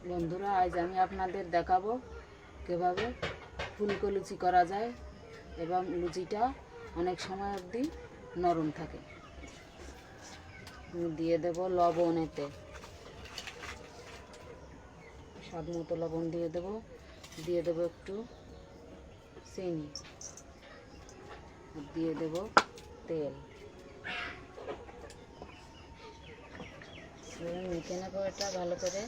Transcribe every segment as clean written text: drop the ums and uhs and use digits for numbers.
বন্ধুরা, আজ আমি আপনাদের দেখাবো কিভাবে ফুলকো লুচি করা যায় এবং লুচিটা অনেক সময় অবধি নরম থাকে। আমি দিয়ে দেব লবণ, এতে স্বাদ মতো লবণ দিয়ে দেব একটু চিনি, দিয়ে দেব তেল। মেখে নেবো এটা ভালো করে।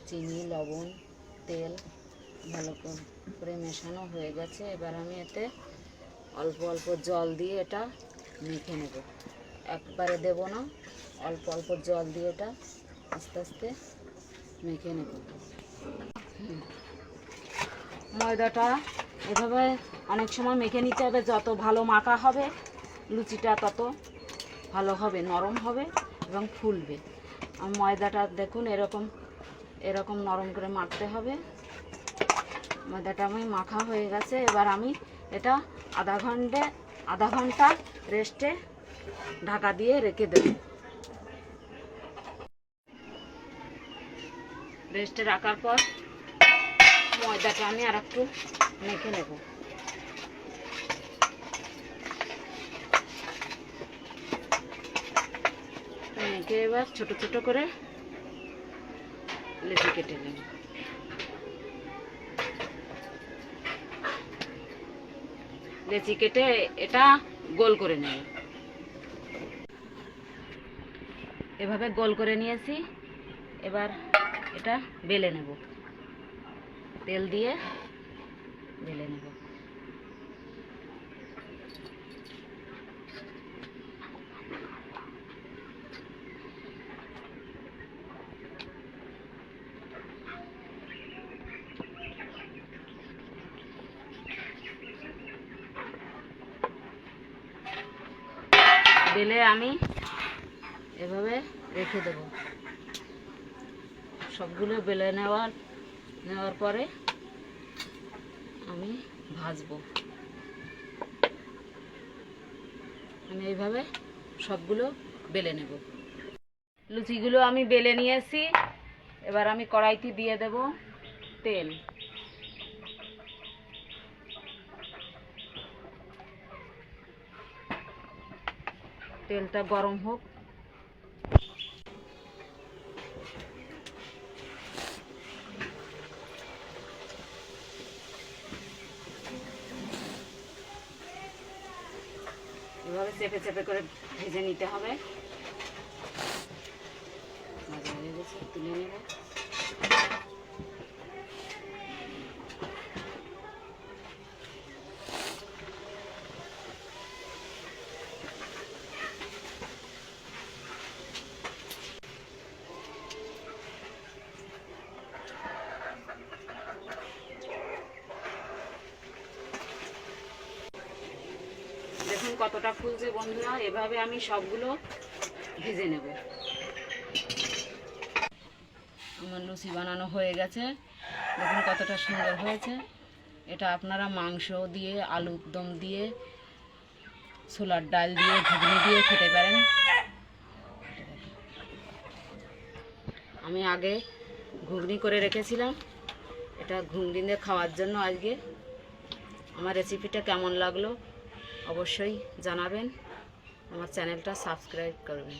চিনি, লবণ, তেল ভালো করে মেশানো হয়ে গেছে। এবার আমি এতে অল্প অল্প জল দিয়ে এটা মেখে নেব। একবারে দেব না, অল্প অল্প জল দিয়ে এটা আস্তে আস্তে মেখে নেব। ময়দাটা এভাবে অনেক সময় মেখে নিতে হবে। যত ভালো মাখা হবে লুচিটা তত ভালো হবে, নরম হবে এবং ফুলবে। ময়দাটা দেখুন এরকম নরম করে মাখতে হবে। ময়দাটা আমি মাখা হয়ে গেছে। এবার আমি এটা আধা ঘন্টা রেস্টে ঢাকা দিয়ে রেখে দেব। রেস্টে রাখার পর ময়দাটা আমি আর একটু মেখে নেব। মেখে এবার ছোট ছোট করে লেচি কেটে নেব। লেচি কেটে এটা গোল করে নেব। এভাবে গোল করে নিয়েছি। এবার এটা বেলে নেব, তেল দিয়ে বেলে নেব। বেলে আমি এভাবে রেখে দেব। সবগুলো বেলে নেওয়ার পরে আমি ভাজবো। আমি এইভাবে সবগুলো বেলে নেব। লুচিগুলো আমি বেলে নিয়েছি। এবার আমি কড়াইতে দিয়ে দেব তেল। তেলটা গরম হোক। এভাবে চেপে চেপে করে ভেজে নিতে হবে। ভাজা হয়ে গেছে, তুলে নেব। দেখুন কতটা ফুলছে বন্ধুরা। এভাবে আমি সবগুলো ভেজে নেব। আমার লুচি বানানো হয়ে গেছে। দেখুন কতটা সুন্দর হয়েছে। এটা আপনারা মাংস দিয়ে, আলুর দম দিয়ে, ছোলার ডাল দিয়ে, ঘুগনি দিয়ে খেতে পারেন। আমি আগে ঘুগনি করে রেখেছিলাম, এটা ঘুগনি দিয়ে খাওয়ার জন্য। আজকে আমার রেসিপিটা কেমন লাগলো অবশ্যই জানাবেন। আমার চ্যানেলটা সাবস্ক্রাইব করবেন।